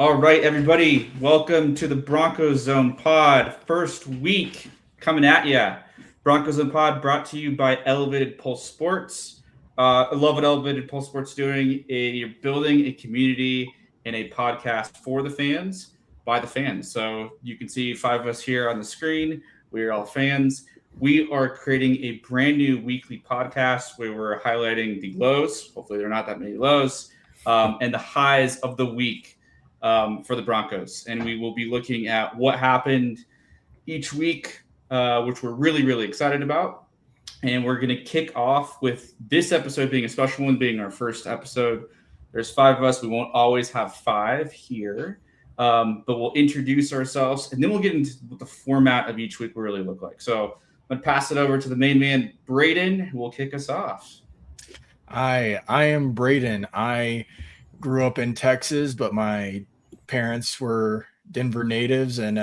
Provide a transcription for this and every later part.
All right, everybody, welcome to the Broncos Zone Pod. First week coming at ya. Broncos Zone Pod brought to you by Elevated Pulse Sports. I love what Elevated Pulse Sports doing. You're building a community and a podcast for the fans by the fans. So you can see five of us here on the screen. We are all fans. We are creating a brand new weekly podcast where we're highlighting the lows. Hopefully, there are not that many lows, and the highs of the week for the Broncos. And we will be looking at what happened each week, which we're really, really excited about. And we're going to kick off with this episode being a special one, being our first episode. There's five of us. We won't always have five here, but we'll introduce ourselves, and then we'll get into what the format of each week will really look like. So I'm going to pass it over to the main man, Braden, who will kick us off. Hi, I am Braden. I grew up in Texas, but my parents were Denver natives and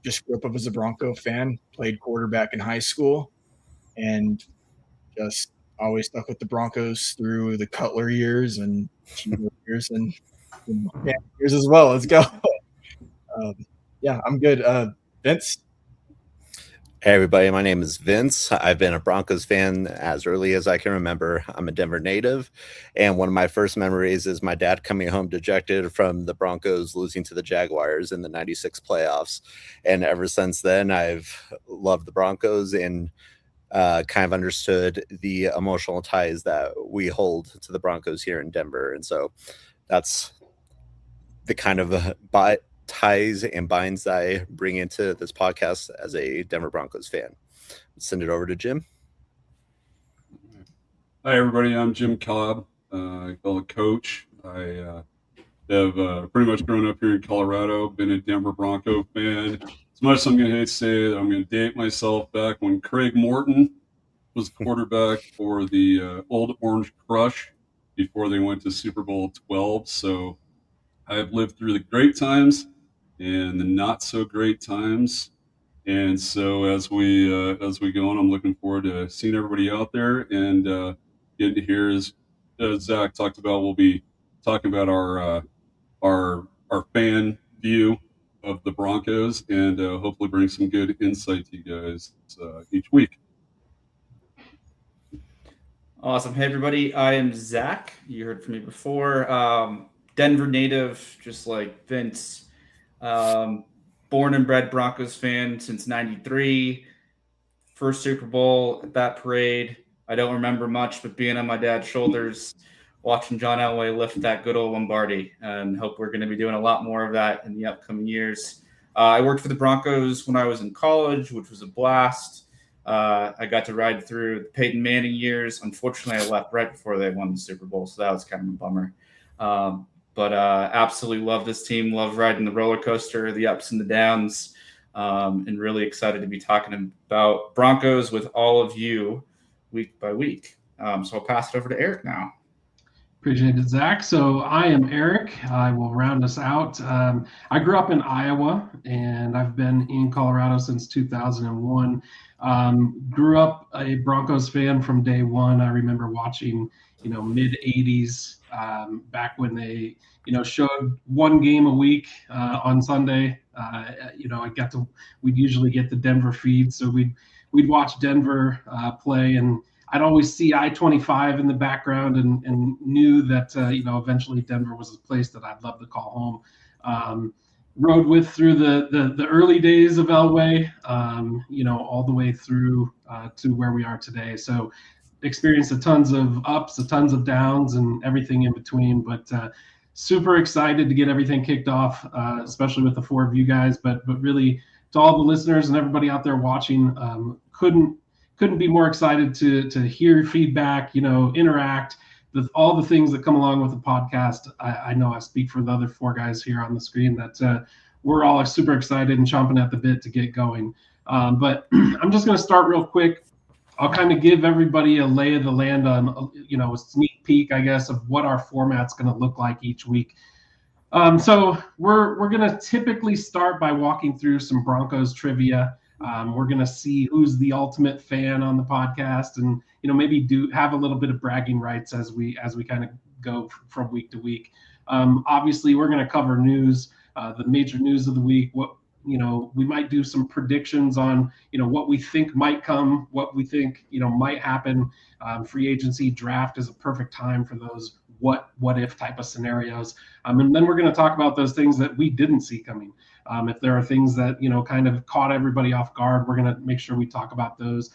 just grew up as a Bronco fan, played quarterback in high school, and just always stuck with the Broncos through the Cutler years and years and years as well. Let's go. I'm good. Vince? Hey everybody, my name is Vince. I've been a Broncos fan as early as I can remember. I'm a Denver native, and one of my first memories is my dad coming home dejected from the Broncos losing to the Jaguars in the 96 playoffs. And ever since then, I've loved the Broncos and kind of understood the emotional ties that we hold to the Broncos here in Denver. And so that's the kind of ties and binds that I bring into this podcast as a Denver Broncos fan. Send it over to Jim. Hi, everybody. I'm Jim Cobb, fellow coach. I have pretty much grown up here in Colorado, been a Denver Bronco fan. As much as I'm going to hate to say it, I'm going to date myself back when Craig Morton was quarterback for the Old Orange Crush before they went to Super Bowl 12. So I've lived through the great times and the not so great times. And so as we go on, I'm looking forward to seeing everybody out there and getting to hear, as Zach talked about, we'll be talking about our fan view of the Broncos and hopefully bring some good insight to you guys each week. Awesome. Hey, everybody. I am Zach. You heard from me before. Denver native, just like Vince. Born and bred Broncos fan since '93. First Super Bowl at that parade. I don't remember much, but being on my dad's shoulders, watching John Elway lift that good old Lombardi, and hope we're going to be doing a lot more of that in the upcoming years. I worked for the Broncos when I was in college, which was a blast. I got to ride through the Peyton Manning years. Unfortunately, I left right before they won the Super Bowl, so that was kind of a bummer. But absolutely love this team, love riding the roller coaster, the ups and the downs, and really excited to be talking about Broncos with all of you week by week. So I'll pass it over to Eric now. Appreciate it, Zach. So I am Eric. I will round us out. I grew up in Iowa, and I've been in Colorado since 2001. Grew up a Broncos fan from day one. I remember watching, mid 80s, back when they, showed one game a week on Sunday. We'd usually get the Denver feed, so we'd watch Denver play, and I'd always see I-25 in the background and knew that, eventually Denver was a place that I'd love to call home. Rode with through the early days of Elway, all the way through to where we are today. So experienced a tons of ups, a tons of downs, and everything in between. But super excited to get everything kicked off, especially with the four of you guys. But really, to all the listeners and everybody out there watching, couldn't be more excited to hear feedback, interact with all the things that come along with the podcast. I know I speak for the other four guys here on the screen that we're all super excited and chomping at the bit to get going. But I'm just going to start real quick. I'll kind of give everybody a lay of the land on, a sneak peek, I guess, of what our format's going to look like each week. So we're going to typically start by walking through some Broncos trivia. We're going to see who's the ultimate fan on the podcast, and maybe do have a little bit of bragging rights as we kind of go from week to week. Obviously, we're going to cover news, the major news of the week. What we might do some predictions on what we think might come, what we think might happen. Free agency draft is a perfect time for those what if type of scenarios. And then we're going to talk about those things that we didn't see coming. If there are things that kind of caught everybody off guard, we're going to make sure we talk about those.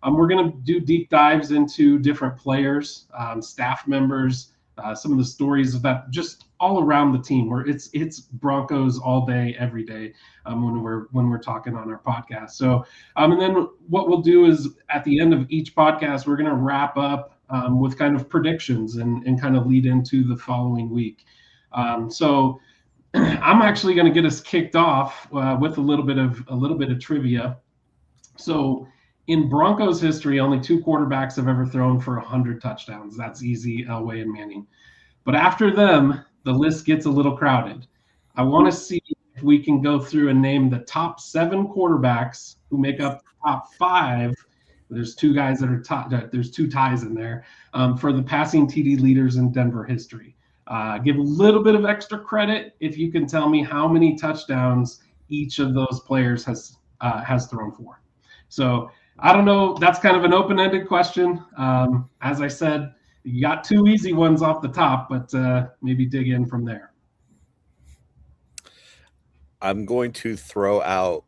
We're going to do deep dives into different players, staff members, some of the stories about just all around the team, where it's Broncos all day, every day, when we're talking on our podcast. So, and then what we'll do is at the end of each podcast, we're going to wrap up with kind of predictions and kind of lead into the following week. So I'm actually going to get us kicked off with a little bit of trivia. So in Broncos history, only 2 quarterbacks have ever thrown for 100 touchdowns. That's easy, Elway and Manning. But after them, the list gets a little crowded. I want to see if we can go through and name the top 7 quarterbacks who make up the top 5. There's 2 guys that are top. There's 2 ties in there for the passing TD leaders in Denver history. Give a little bit of extra credit if you can tell me how many touchdowns each of those players has thrown for. So I don't know. That's kind of an open-ended question. As I said, you got 2 easy ones off the top, but maybe dig in from there. I'm going to throw out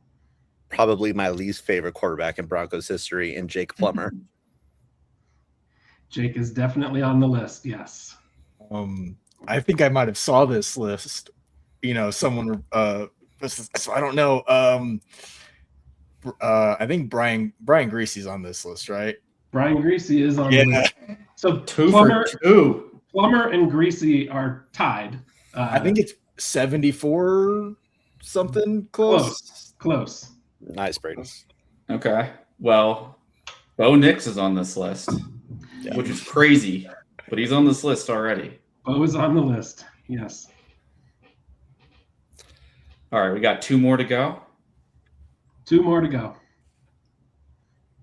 probably my least favorite quarterback in Broncos history in Jake Plummer. Jake is definitely on the list. Yes. I think I might have saw this list. Someone. So I don't know. I think Brian Greasy's on this list, right? Brian Greasy is on the list. So 2 for 2. Plummer and Greasy are tied. I think it's 74 something close. Nice, Braden. Okay. Well, Bo Nix is on this list, which is crazy, but he's on this list already. Bo is on the list. Yes. All right, we got 2 more to go. 2 more to go.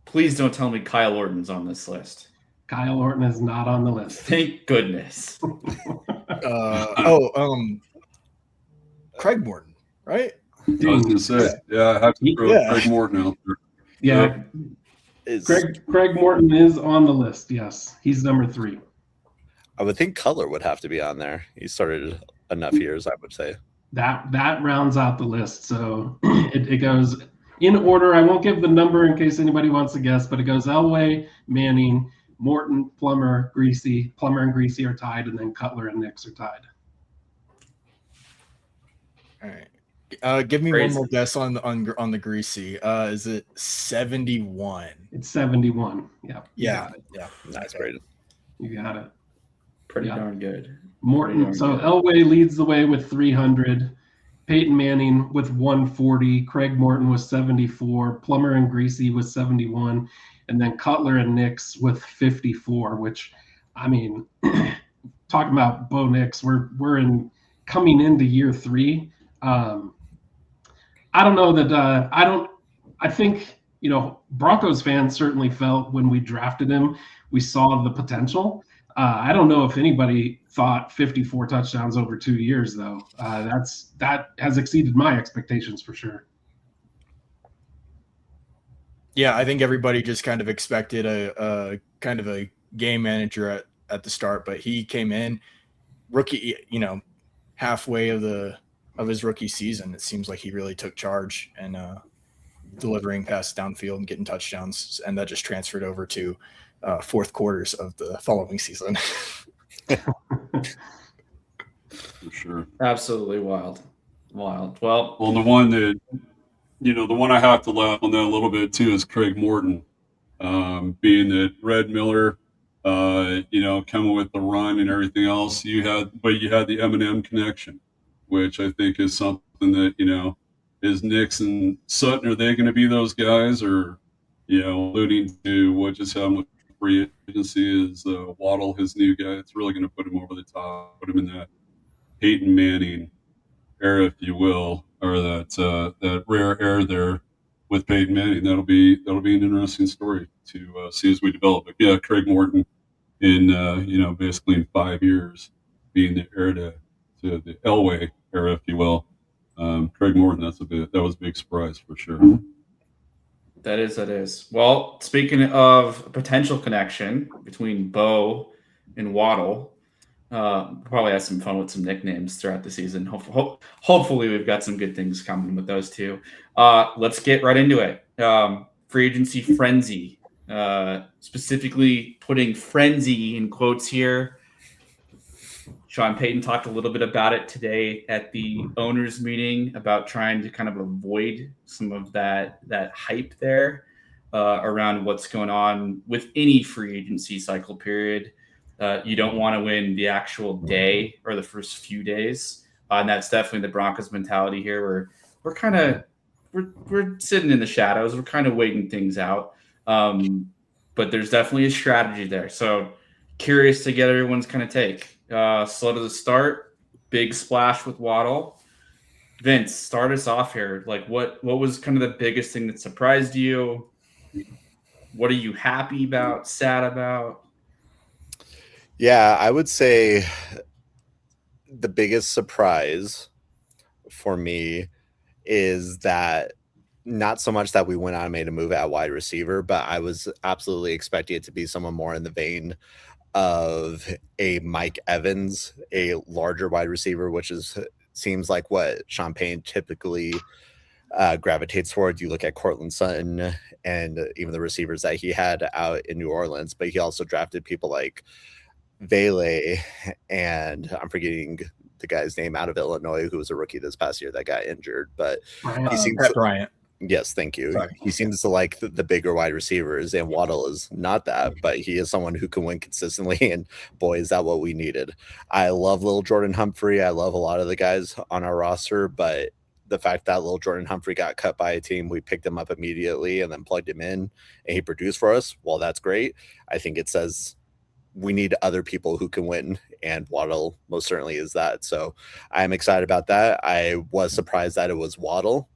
Please don't tell me Kyle Orton's on this list. Kyle Orton is not on the list. Thank goodness. Craig Morton, right? I was going to say, I have to throw Craig Morton out there. Yeah. Craig Morton is on the list. Yes, he's number 3. I would think Cutler would have to be on there. He started enough years, I would say. That rounds out the list. So it goes in order. I won't give the number in case anybody wants to guess, but it goes Elway, Manning, Morton, Plummer, Greasy. Plummer and Greasy are tied, and then Cutler and Nix are tied. All right. Give me Crazy. one more guess on the Greasy. Is it 71? It's 71. Yeah. Yeah. Nice, Braden. You got it. Pretty darn good. Morton. So Elway leads the way with 300. Peyton Manning with 140. Craig Morton with 74. Plummer and Greasy with 71. And then Cutler and Nix with 54, which, I mean, talking about Bo Nix, we're coming into year 3. I don't know that I think, Broncos fans certainly felt when we drafted him, we saw the potential. I don't know if anybody thought 54 touchdowns over 2 years, though. That has exceeded my expectations for sure. Yeah, I think everybody just kind of expected a kind of a game manager at the start, but he came in rookie, halfway of his rookie season. It seems like he really took charge and delivering passes downfield and getting touchdowns, and that just transferred over to fourth quarters of the following season. For sure. Absolutely wild. Well, the one that, the one I have to laugh on that a little bit too is Craig Morton, being that Red Miller, coming with the run and everything else. You had the Eminem connection, which I think is something that, is Nix and Sutton, are they going to be those guys, or, alluding to what just happened with free agency is Waddle, his new guy. It's really going to put him over the top, put him in that Peyton Manning era, if you will, or that rare air there. with Peyton Manning. That'll be an interesting story to see as we develop. But yeah, Craig Morton in basically in 5 years being the heir to the Elway era, if you will. Craig Morton, that was a big surprise for sure. That is. Well, speaking of a potential connection between Bo and Waddle, probably have some fun with some nicknames throughout the season. Hopefully, we've got some good things coming with those two. Let's get right into it. Free agency frenzy, specifically putting frenzy in quotes here. Sean Payton talked a little bit about it today at the owners meeting about trying to kind of avoid some of that hype there around what's going on with any free agency cycle period. You don't want to win the actual day or the first few days. And that's definitely the Broncos mentality here. We're sitting in the shadows. We're kind of waiting things out. But there's definitely a strategy there. So curious to get everyone's kind of take. Slow to the start, big splash with Waddle. Vince, start us off here. Like what was kind of the biggest thing that surprised you? What are you happy about, sad about? Yeah, I would say the biggest surprise for me is that not so much that we went out and made a move at wide receiver, but I was absolutely expecting it to be someone more in the vein of a Mike Evans, a larger wide receiver, which seems like what Sean Payton typically gravitates toward. You look at Cortland Sutton and even the receivers that he had out in New Orleans, but he also drafted people like Vele, and I'm forgetting the guy's name out of Illinois who was a rookie this past year that got injured, but he seems Pat Bryant. Yes, thank you. Sorry. He seems to like the bigger wide receivers, and Waddle is not that, but he is someone who can win consistently, and boy, is that what we needed. I love little Jordan Humphrey. I love a lot of the guys on our roster, but the fact that little Jordan Humphrey got cut by a team, we picked him up immediately and then plugged him in, and he produced for us. Well, that's great. I think it says we need other people who can win, and Waddle most certainly is that. So I'm excited about that. I was surprised that it was Waddle.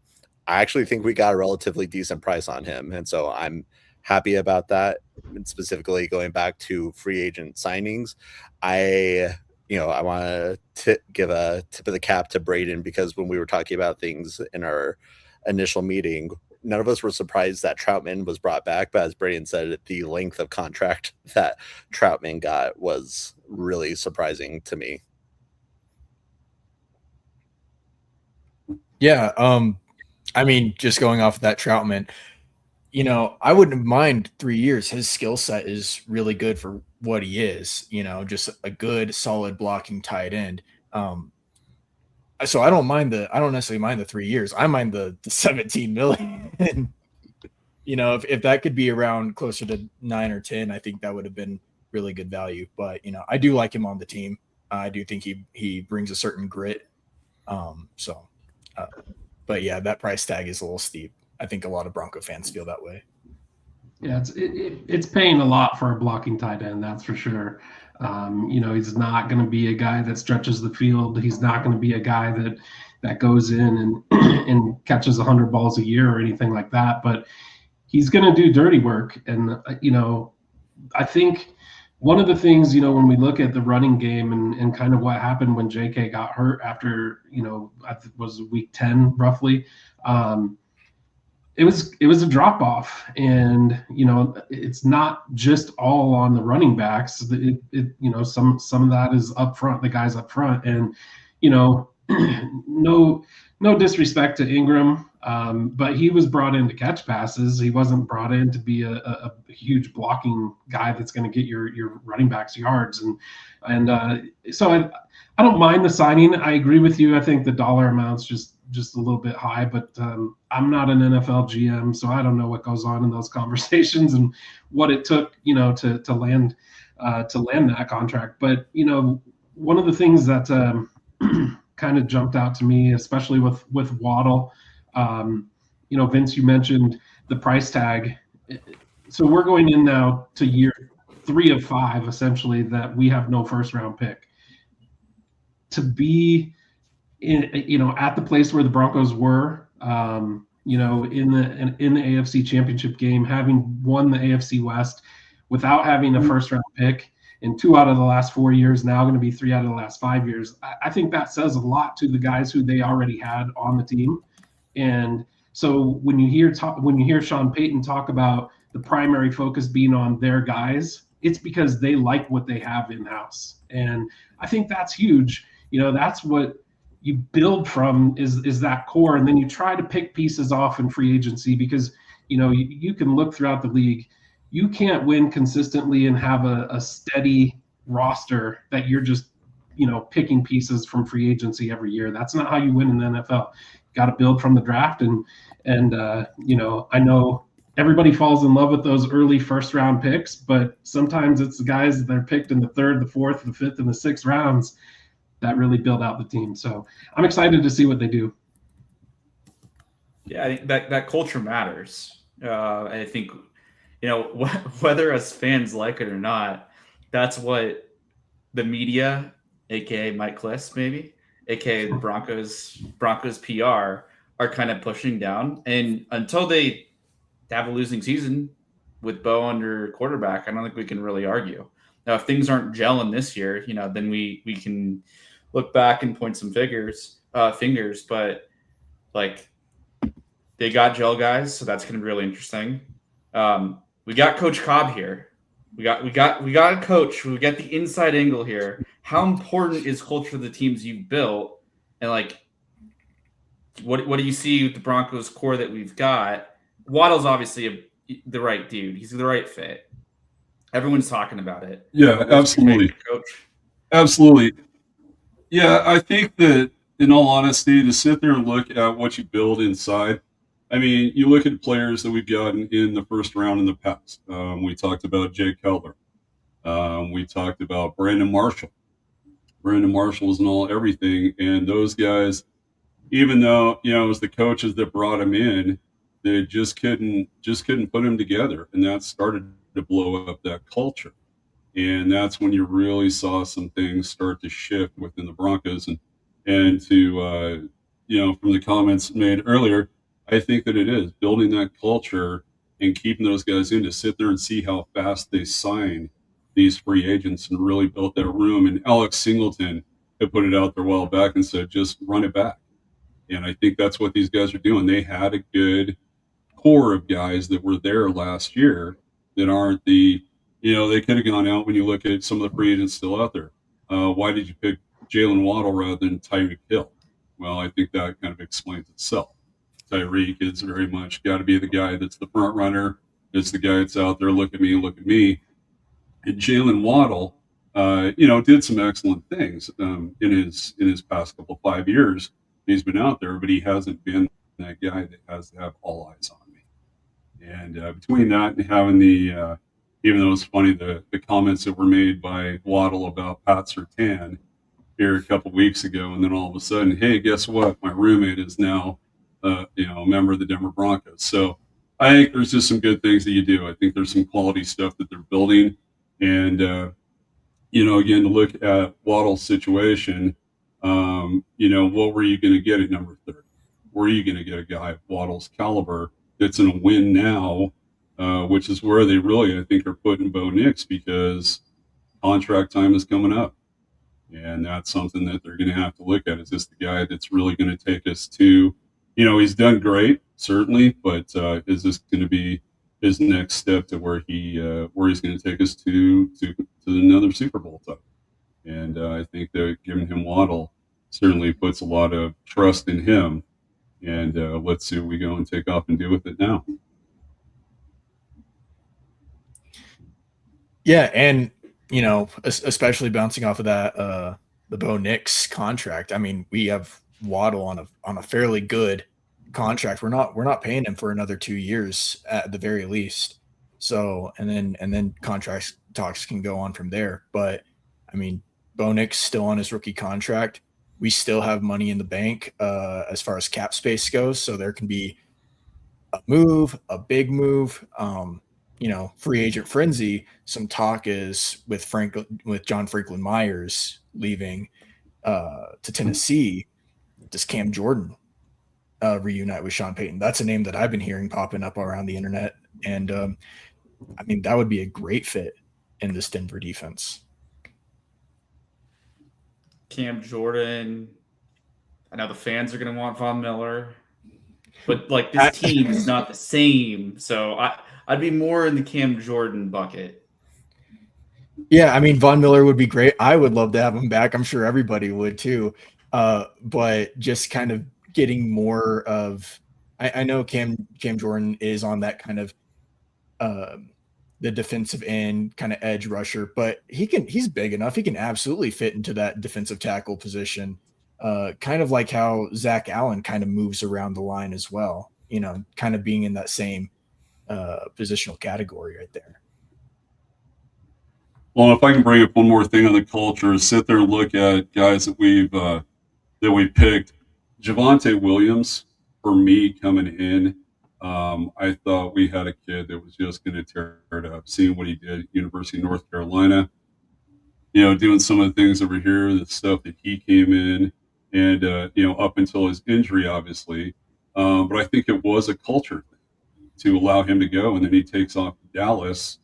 I actually think we got a relatively decent price on him, and so I'm happy about that. And specifically going back to free agent signings, I want to give a tip of the cap to Braden, because when we were talking about things in our initial meeting, none of us were surprised that Troutman was brought back, but as Braden said, the length of contract that Troutman got was really surprising to me. Yeah, I mean, just going off of that Troutman, I wouldn't mind 3 years. His skill set is really good for what he is, just a good, solid blocking tight end. So I don't necessarily mind the 3 years. I mind the 17 million. If that could be around closer to 9 or 10, I think that would have been really good value. But, I do like him on the team. I do think he brings a certain grit. But yeah, that price tag is a little steep. I think a lot of Bronco fans feel that way. Yeah, it's paying a lot for a blocking tight end, that's for sure. He's not going to be a guy that stretches the field. He's not going to be a guy that goes in and catches 100 balls a year or anything like that. But he's going to do dirty work. And, I think one of the things, when we look at the running game and kind of what happened when JK got hurt after, I think it was week 10 roughly, it was a drop off, and it's not just all on the running backs. Some of that is up front, the guys up front, and no disrespect to Ingram, but he was brought in to catch passes. He wasn't brought in to be a huge blocking guy that's going to get your running backs yards, and so I don't mind the signing. I agree with you. I think the dollar amount's just a little bit high, but I'm not an NFL GM, so I don't know what goes on in those conversations and what it took, to land that contract. But one of the things that kind of jumped out to me, especially with Waddle, Vince, you mentioned the price tag. So we're going in now to year 3 of 5, essentially, that we have no first round pick. To be at the place where the Broncos were, you know, in the AFC Championship game, having won the AFC West without having a first round pick in 2 out of the last 4 years, now going to be 3 out of the last 5 years. I think that says a lot to the guys who they already had on the team. And so when you hear Sean Payton talk about the primary focus being on their guys, it's because they like what they have in house, and I think that's huge. You know, that's what you build from is that core, and then you try to pick pieces off in free agency because you know you can look throughout the league. You can't win consistently and have a steady roster that you're just picking pieces from free agency every year. That's not how you win in the NFL. Got to build from the draft, and I know everybody falls in love with those early first round picks, but sometimes it's the guys that are picked in the third, the fourth, the fifth, and the sixth rounds that really build out the team. So I'm excited to see what they do. Yeah, I think that culture matters. I think whether as fans like it or not, that's what the media, aka Mike Kliss, maybe, aka the Broncos PR, are kind of pushing down. And until they have a losing season with Bo under quarterback, I don't think we can really argue. Now, if things aren't gelling this year, then we can look back and point some fingers. But like, they got gel guys, so that's going to be really interesting. We got Coach Cobb here. We got a coach. We got the inside angle here. How important is culture to the teams you've built? And like, what do you see with the Broncos core that we've got? Waddle's obviously the right dude. He's the right fit. Everyone's talking about it. Yeah, absolutely. Coach. Absolutely. Yeah, I think that in all honesty, to sit there and look at what you build inside, I mean, you look at players that we've gotten in the first round in the past. We talked about Jay Cutler. We talked about Brandon Marshall. Brandon Marshall was in everything. And those guys, even though, it was the coaches that brought him in, they just couldn't put him together. And that started to blow up that culture. And that's when you really saw some things start to shift within the Broncos. And to, from the comments made earlier, I think that it is building that culture and keeping those guys in to sit there and see how fast they sign these free agents and really built that room. And Alex Singleton had put it out there a while back and said, just run it back. And I think that's what these guys are doing. They had a good core of guys that were there last year that aren't they could have gone out when you look at some of the free agents still out there. Why did you pick Jalen Waddle rather than Tyreek Hill? Well, I think that kind of explains itself. Tyreek is very much got to be the guy that's the front runner. It's the guy that's out there. Look at me. And Jalen Waddle, did some excellent things in his past 5 years. He's been out there, but he hasn't been that guy that has to have all eyes on me. And between that and having the, even though it's funny, the comments that were made by Waddle about Pat Surtain here a couple weeks ago, and then all of a sudden, hey, guess what? My roommate is now a member of the Denver Broncos. So I think there's just some good things that you do. I think there's some quality stuff that they're building. And, again, to look at Waddle's situation, what were you going to get at number 30? Were you going to get a guy of Waddle's caliber that's in a win now, which is where they really, I think, are putting Bo Nix because contract time is coming up. And that's something that they're going to have to look at. Is this the guy that's really going to take us to, he's done great, certainly, but is this going to be his next step to where he's going to take us to another Super Bowl type? And I think that giving him Waddle certainly puts a lot of trust in him. And let's see what we go and take off and do with it now. Yeah, and especially bouncing off of that, the Bo Nix contract. I mean, we have Waddle on a fairly good contract. We're not paying him for another 2 years at the very least. So, and then contract talks can go on from there. But I mean, Bo Nix still on his rookie contract. We still have money in the bank as far as cap space goes. So there can be a big move. Free agent frenzy. Some talk is with John Franklin Myers leaving to Tennessee. Does Cam Jordan reunite with Sean Payton. That's a name that I've been hearing popping up around the internet. And I mean, that would be a great fit in this Denver defense. Cam Jordan. I know the fans are going to want Von Miller, but like this team is not the same. So I'd be more in the Cam Jordan bucket. Yeah, I mean, Von Miller would be great. I would love to have him back. I'm sure everybody would too. But just kind of getting more of, I know Cam Jordan is on that kind of the defensive end kind of edge rusher, but he's big enough. He can absolutely fit into that defensive tackle position. Kind of like how Zach Allen kind of moves around the line as well, you know, kind of being in that same positional category right there. Well, if I can bring up one more thing on the culture, sit there and look at guys that we picked. Javonte Williams, for me, coming in, I thought we had a kid that was just going to tear it up. Seeing what he did at University of North Carolina, you know, doing some of the things over here, the stuff that he came in, and you know, up until his injury, obviously. But I think it was a culture thing to allow him to go, and then he takes off to Dallas.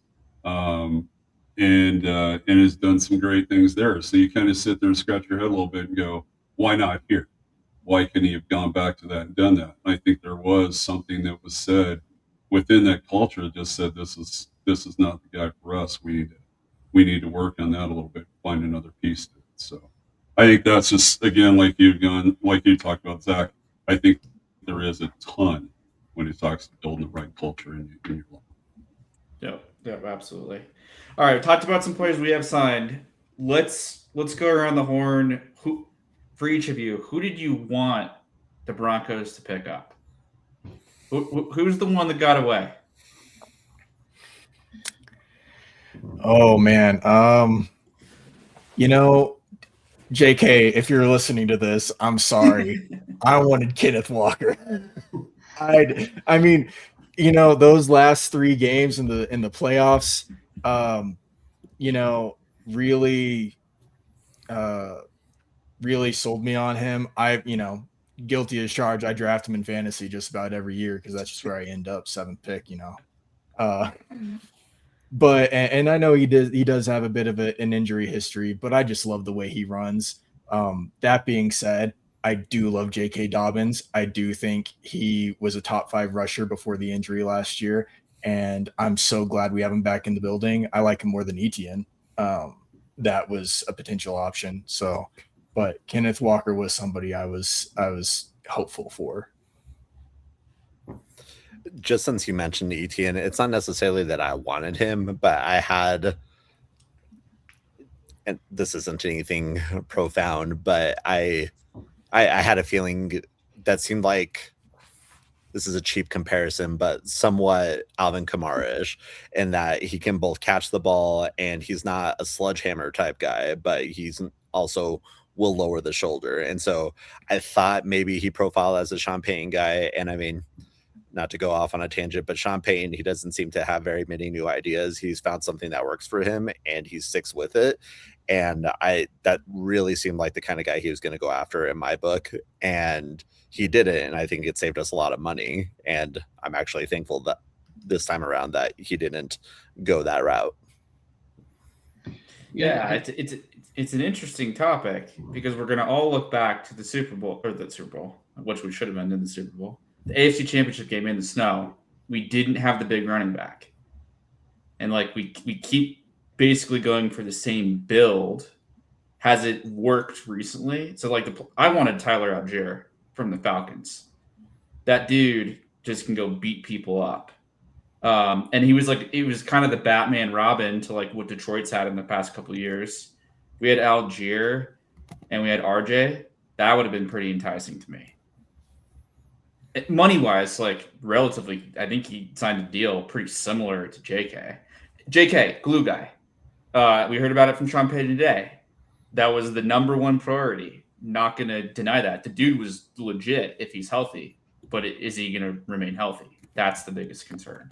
And has done some great things there. So you kind of sit there and scratch your head a little bit and go, why not here? Why couldn't he have gone back to that and done that? And I think there was something that was said within that culture that just said, this is not the guy for us. We need to work on that a little bit, find another piece to it. So I think that's just, again, like you talked about, Zach, I think there is a ton when it talks to building the right culture in your life. Yeah, absolutely. All right, we talked about some players we have signed. Let's go around the horn. Who, for each of you, who did you want the Broncos to pick up? Who's the one that got away? Oh man, you know, JK, if you're listening to this, I'm sorry. I wanted Kenneth Walker. I mean, you know, those last 3 games in the playoffs, you know, really sold me on him. You know, guilty as charged. I draft him in fantasy just about every year because that's just where I end up, 7th pick, you know. But and I know he does have a bit of an injury history, but I just love the way he runs. That being said, I do love J.K. Dobbins. I do think he was a top 5 rusher before the injury last year, and I'm so glad we have him back in the building. I like him more than Etienne. That was a potential option. So, but Kenneth Walker was somebody I was hopeful for. Just since you mentioned Etienne, it's not necessarily that I wanted him, but I had, and this isn't anything profound, but I had a feeling that seemed like, this is a cheap comparison, but somewhat Alvin Kamara-ish, in that he can both catch the ball and he's not a sledgehammer type guy, but he's also will lower the shoulder. And so I thought maybe he profiled as a Sean Payton guy. And I mean, not to go off on a tangent, but Sean Payton, he doesn't seem to have very many new ideas. He's found something that works for him and he sticks with it. And that really seemed like the kind of guy he was going to go after in my book. And he did it. And I think it saved us a lot of money. And I'm actually thankful that this time around that he didn't go that route. Yeah, it's an interesting topic because we're going to all look back to the Super Bowl, which we should have been in the Super Bowl. The AFC Championship game in the snow, we didn't have the big running back. And like we keep basically going for the same build. Has it worked recently? So like I wanted Tyler Algier from the Falcons. That dude just can go beat people up. And he was kind of the Batman Robin to like what Detroit's had in the past couple of years. We had Algier and we had RJ. That would have been pretty enticing to me. Money-wise, like relatively, I think he signed a deal pretty similar to JK. JK, glue guy. We heard about it from Sean Payton today. That was the number one priority. Not going to deny that. The dude was legit if he's healthy, but is he going to remain healthy? That's the biggest concern.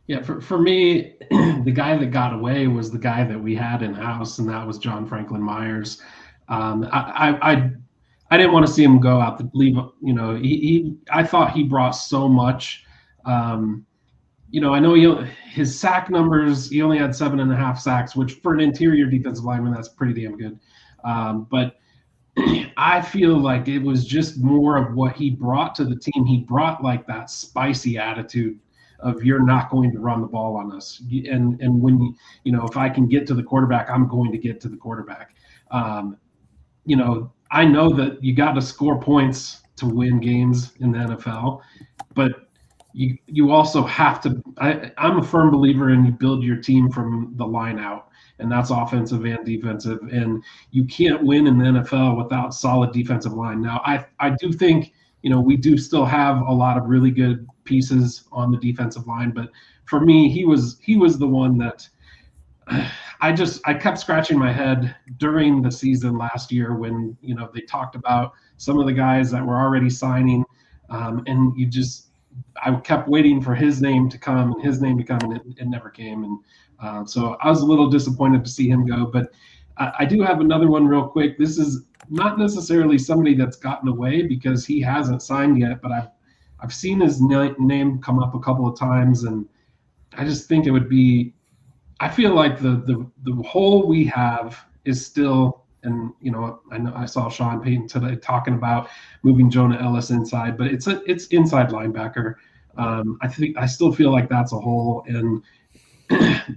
Yeah, for me, the guy that got away was the guy that we had in-house, and that was John Franklin Myers. I I didn't want to see him go out the leave. You know, I thought he brought so much. You know, I know his sack numbers. He only had 7.5 sacks, which for an interior defensive lineman, that's pretty damn good. But I feel like it was just more of what he brought to the team. He brought like that spicy attitude of you're not going to run the ball on us, and when you know, if I can get to the quarterback, I'm going to get to the quarterback. You know, I know that you got to score points to win games in the NFL, but you also have to. I'm a firm believer in you build your team from the line out, and that's offensive and defensive. And you can't win in the NFL without solid defensive line. Now, I do think, you know, we do still have a lot of really good pieces on the defensive line, but for me, he was the one that I kept scratching my head during the season last year when, you know, they talked about some of the guys that were already signing, and I kept waiting for his name to come and his name to come, and it never came. And so I was a little disappointed to see him go. But I do have another one real quick. This is not necessarily somebody that's gotten away because he hasn't signed yet, but I've seen his name come up a couple of times, and I just think it would be. I feel like the hole we have is still, and you know, I know I saw Sean Payton today talking about moving Jonah Ellis inside, but it's inside linebacker. I still feel like that's a hole, and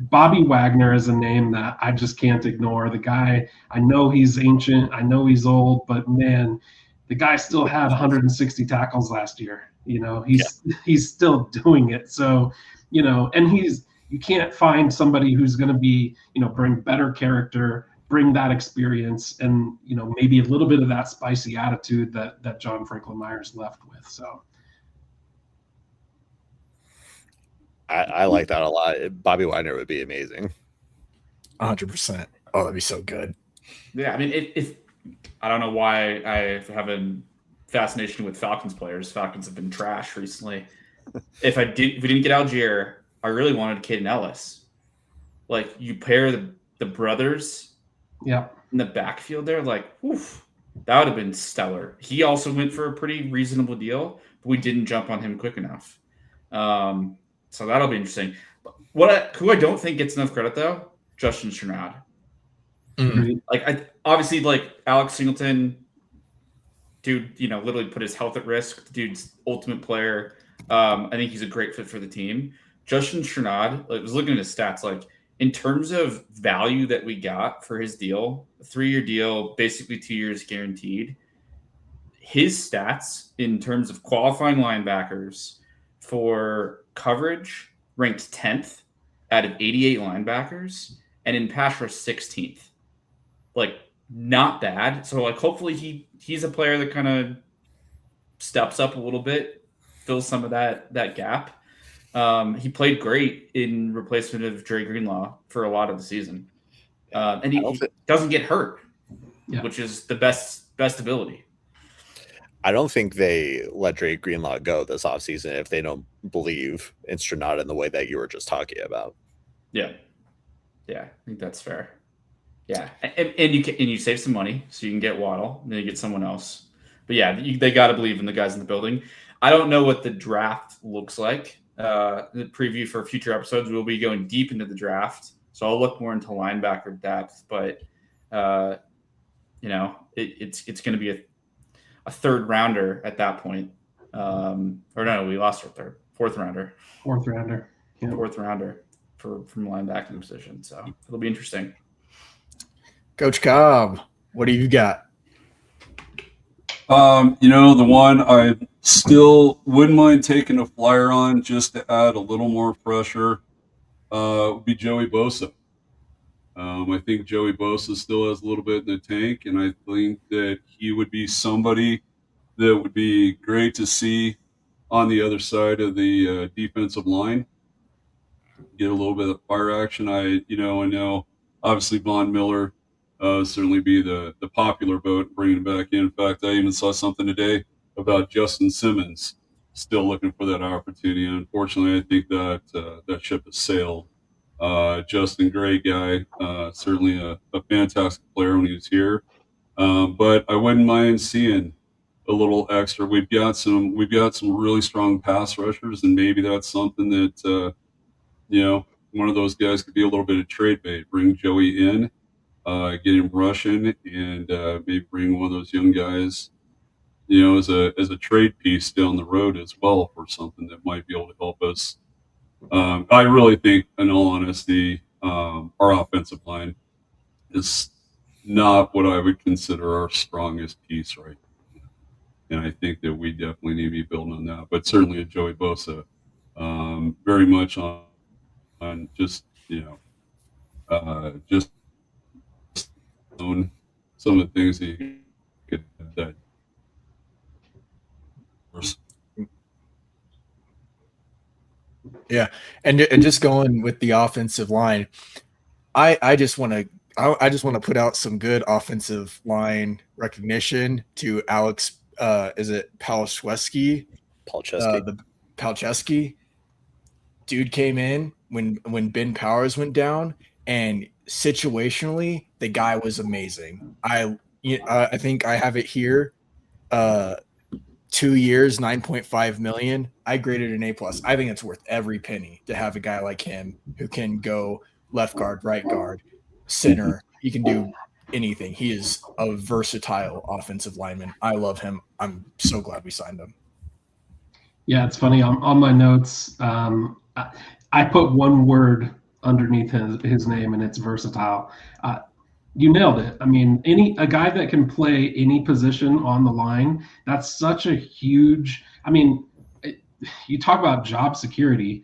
Bobby Wagner is a name that I just can't ignore. The guy, I know he's ancient, I know he's old, but man, the guy still had 160 tackles last year. You know, he's still doing it. So, you know, and you can't find somebody who's going to be, you know, bring better character, bring that experience, and, you know, maybe a little bit of that spicy attitude that John Franklin Myers left with. So I like that a lot. Bobby Wagner would be amazing. 100%. Oh, that'd be so good. Yeah, I mean, if I don't know why I have a fascination with Falcons players. Falcons have been trash recently. If we didn't get Algier, I really wanted Caden Ellis. Like, you pair the brothers, yeah, in the backfield there, like, oof, that would have been stellar. He also went for a pretty reasonable deal, but we didn't jump on him quick enough. So that'll be interesting. Who I don't think gets enough credit though, Justin Strnad. Mm-hmm. Like, obviously, like Alex Singleton, dude, you know, literally put his health at risk. The dude's ultimate player. I think he's a great fit for the team. Justin Strnad, I was looking at his stats, like in terms of value that we got for his deal, a 3-year deal, basically 2 years guaranteed. His stats in terms of qualifying linebackers for coverage ranked 10th out of 88 linebackers, and in pass rush 16th. Like, not bad. So, like, hopefully he's a player that kind of steps up a little bit, fills some of that gap. He played great in replacement of Dre Greenlaw for a lot of the season, and he doesn't get hurt, which is the best ability. I don't think they let Dre Greenlaw go this offseason if they don't believe in Strnad in the way that you were just talking about. Yeah, I think that's fair. Yeah, and you save some money, so you can get Waddle, and then you get someone else. But yeah, they got to believe in the guys in the building. I don't know what the draft looks like. The preview for future episodes, we'll be going deep into the draft, so I'll look more into linebacker depth. But you know, it's going to be a third rounder at that point. Or no, we lost our fourth rounder. Yeah. Fourth rounder from linebacking position. So it'll be interesting. Coach Cobb, what do you got? You know, the one I still wouldn't mind taking a flyer on just to add a little more pressure would be Joey Bosa. I think Joey Bosa still has a little bit in the tank, and I think that he would be somebody that would be great to see on the other side of the defensive line. Get a little bit of fire action. I know obviously Von Miller certainly be the popular vote, bringing him back in. In fact, I even saw something today about Justin Simmons still looking for that opportunity. And unfortunately, I think that ship has sailed. Justin, great guy, certainly a fantastic player when he was here. But I wouldn't mind seeing a little extra. We've got some really strong pass rushers, and maybe that's something that one of those guys could be a little bit of trade bait. Bring Joey in, get him rushing, and maybe bring one of those young guys, as a trade piece down the road as well for something that might be able to help us. I really think, in all honesty, our offensive line is not what I would consider our strongest piece right now. And I think that we definitely need to be building on that. But certainly a Joey Bosa, very much on just, just on some of the things he could that. Yeah, and just going with the offensive line, I just want to put out some good offensive line recognition to Alex. Is it Palczewski? Palczewski. The Palczewski dude came in when Ben Powers went down, and situationally the guy was amazing. I think I have it here. 2 years, 9.5 million. I graded an A+. I think it's worth every penny to have a guy like him who can go left guard, right guard, center. He can do anything. He is a versatile offensive lineman. I love him. I'm so glad we signed him. Yeah, it's funny. On my notes, I put one word underneath his name, and it's versatile. You nailed it. I mean, a guy that can play any position on the line, that's such a huge. I mean, you talk about job security.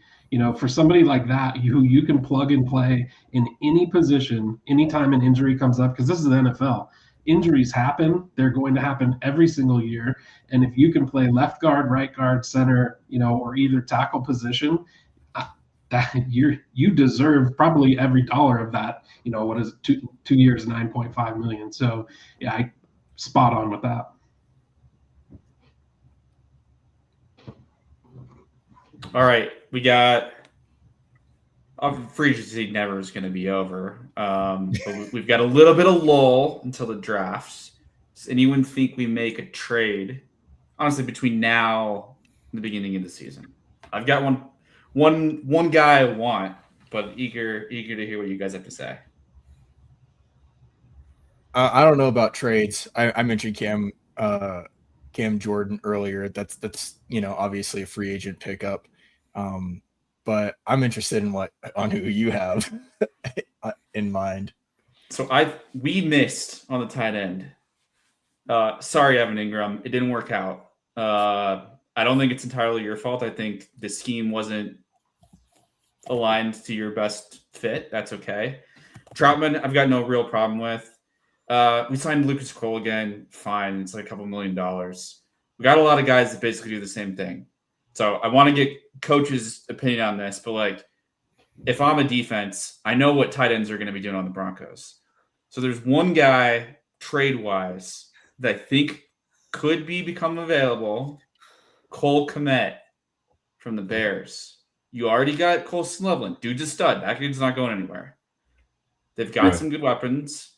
For somebody like that, who you can plug and play in any position, anytime an injury comes up, because this is the NFL. Injuries happen. They're going to happen every single year. And if you can play left guard, right guard, center, or either tackle position, that you deserve probably every dollar of that. What is it, 2 years, 9.5 million. So yeah, I spot on with that. All right, we got free agency never is going to be over. But we've got a little bit of lull until the drafts. Does anyone think we make a trade, honestly, between now and the beginning of the season? I've got one guy I want, but eager to hear what you guys have to say. I don't know about trades. I mentioned Cam Jordan earlier. That's obviously a free agent pickup. But I'm interested on who you have in mind. So we missed on the tight end. Sorry, Evan Ingram, it didn't work out. I don't think it's entirely your fault. I think the scheme wasn't aligned to your best fit. That's okay. Troutman, I've got no real problem with. We signed Lucas Cole again. Fine. It's like a couple $1 million. We got a lot of guys that basically do the same thing. So I want to get coach's opinion on this, but if I'm a defense, I know what tight ends are going to be doing on the Broncos. So there's one guy trade-wise that I think could become available, Cole Kmet from the Bears. You already got Cole Snublin. Dude's a stud. That dude's not going anywhere. They've got some good weapons.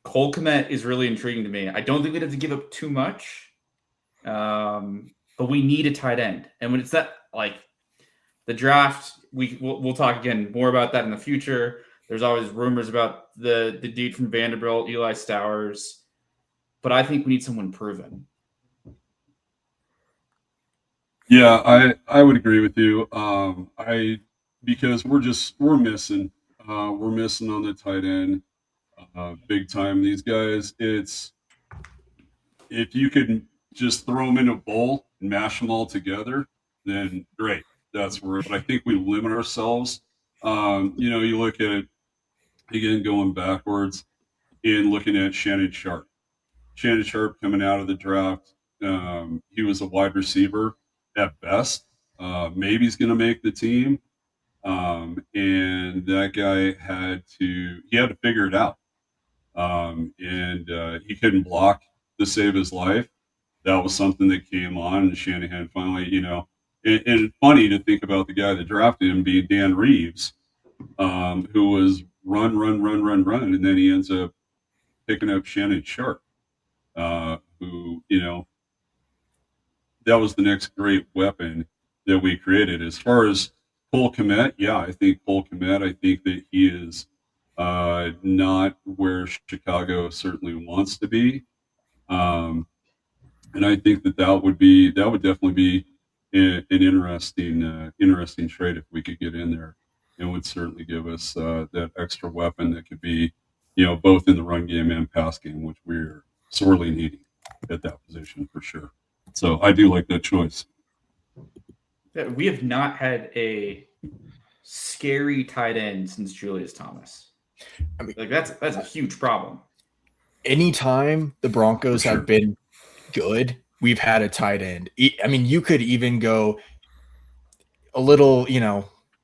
Cole Kmet is really intriguing to me. I don't think we'd have to give up too much, but we need a tight end. And when it's that, the draft, we'll talk again more about that in the future. There's always rumors about the dude from Vanderbilt, Eli Stowers, but I think we need someone proven. Yeah, I would agree with you. Because we're missing on the tight end, big time. These guys, if you could just throw them in a bowl and mash them all together, then great. That's where. But I think we limit ourselves. You look at it again, going backwards, and looking at Shannon Sharp. Shannon Sharp coming out of the draft, he was a wide receiver at best. Maybe he's going to make the team. And that guy had to figure it out. And he couldn't block to save his life. That was something that came on, and Shanahan finally, and funny to think about the guy that drafted him being Dan Reeves, who was run, and then he ends up picking up Shannon Sharp, who, that was the next great weapon that we created. As far as Cole Kmet, yeah, I think Cole Kmet, I think that he is not where Chicago certainly wants to be. And I think that would definitely be an interesting trade if we could get in there. It would certainly give us that extra weapon that could be, both in the run game and pass game, which we're sorely needing at that position for sure. So I do like that choice. We have not had a scary tight end since Julius Thomas. I mean, like that's a huge problem. Anytime the Broncos have been good, we've had a tight end. I mean, you could even go a little,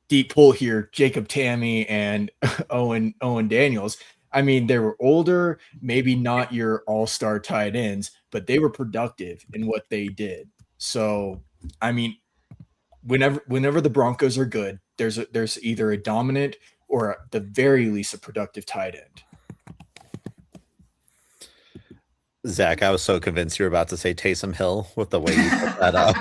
deep pull here, Jacob Tammy and Owen Daniels. I mean, they were older, maybe not your all-star tight ends, but they were productive in what they did. So, I mean, whenever the Broncos are good, there's either a dominant or at the very least a productive tight end. Zach, I was so convinced you were about to say Taysom Hill with the way you put that up.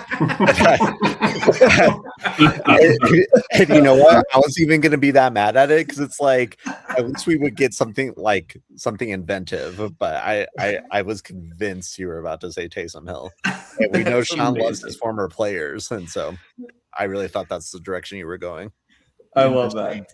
And you know what? I wasn't even going to be that mad at it because it's like at least we would get something inventive. But I was convinced you were about to say Taysom Hill. And we know Sean loves his former players, and so I really thought that's the direction you were going. I love that.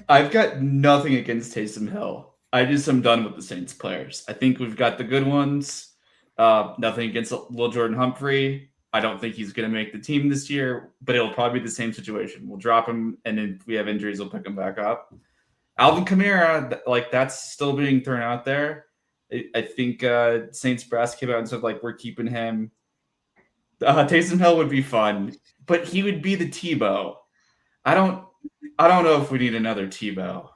I've got nothing against Taysom Hill. I just am done with the Saints players. I think we've got the good ones. Nothing against Lil Jordan Humphrey. I don't think he's going to make the team this year, but it'll probably be the same situation. We'll drop him, and if we have injuries, we'll pick him back up. Alvin Kamara, that's still being thrown out there. I think Saints brass came out and said, we're keeping him. Taysom Hill would be fun, but he would be the Tebow. I don't know if we need another Tebow.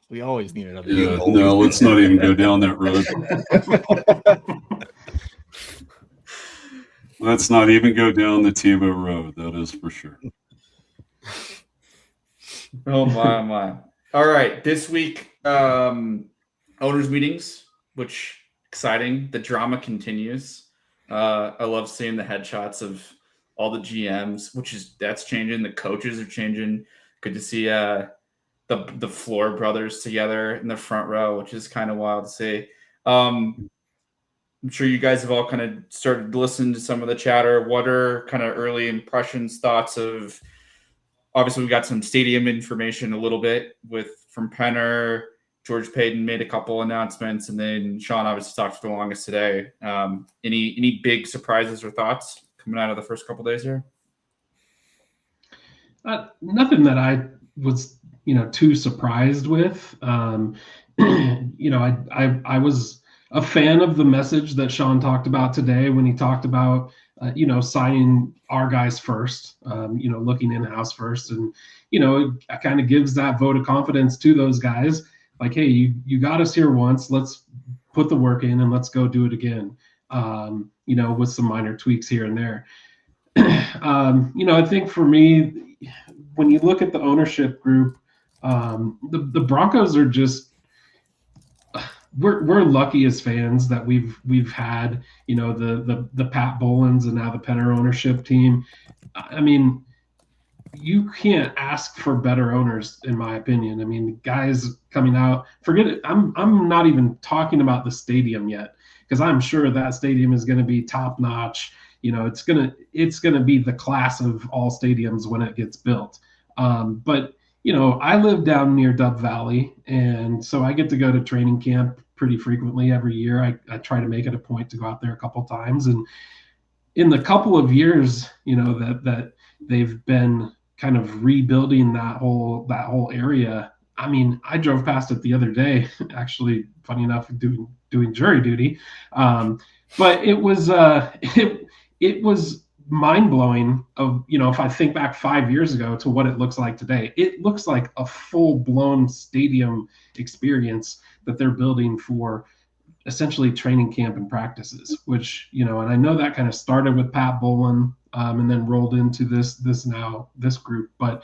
We always need another. Yeah, no, let's not even go down that road. Let's not even go down the Tebow road. That is for sure. Oh my. All right, this week, owners meetings, which exciting. The drama continues. I love seeing the headshots of all the GMs, that's changing. The coaches are changing. Good to see the Floor brothers together in the front row, which is kind of wild to see. I'm sure you guys have all kind of started to listen to some of the chatter. What are kind of early impressions, thoughts of? Obviously, we got some stadium information a little bit from Penner. George Payton made a couple announcements, and then Sean obviously talked for the longest today. Any big surprises or thoughts coming out of the first couple days here? Nothing that I was too surprised with. I was a fan of the message that Sean talked about today when he talked about signing our guys first, looking in-house first, and it kind of gives that vote of confidence to those guys. Like, hey, you got us here once, let's put the work in and let's go do it again. With some minor tweaks here and there. I think for me, when you look at the ownership group, the Broncos are just we're lucky as fans that we've had the Pat Bolins and now the Penner ownership team. I mean, you can't ask for better owners, in my opinion. I mean, guys coming out, forget it. I'm not even talking about the stadium yet, because I'm sure that stadium is going to be top notch. It's gonna be the class of all stadiums when it gets built. But I live down near Dub Valley, and so I get to go to training camp pretty frequently every year. I try to make it a point to go out there a couple times, and in the couple of years, that they've been kind of rebuilding that whole area. I mean, I drove past it the other day, actually, funny enough, doing jury duty. But it was it was mind-blowing if I think back 5 years ago to what it looks like today. It looks like a full-blown stadium experience that they're building for essentially training camp and practices, which, and I know that kind of started with Pat Bolin, and then rolled into this group. But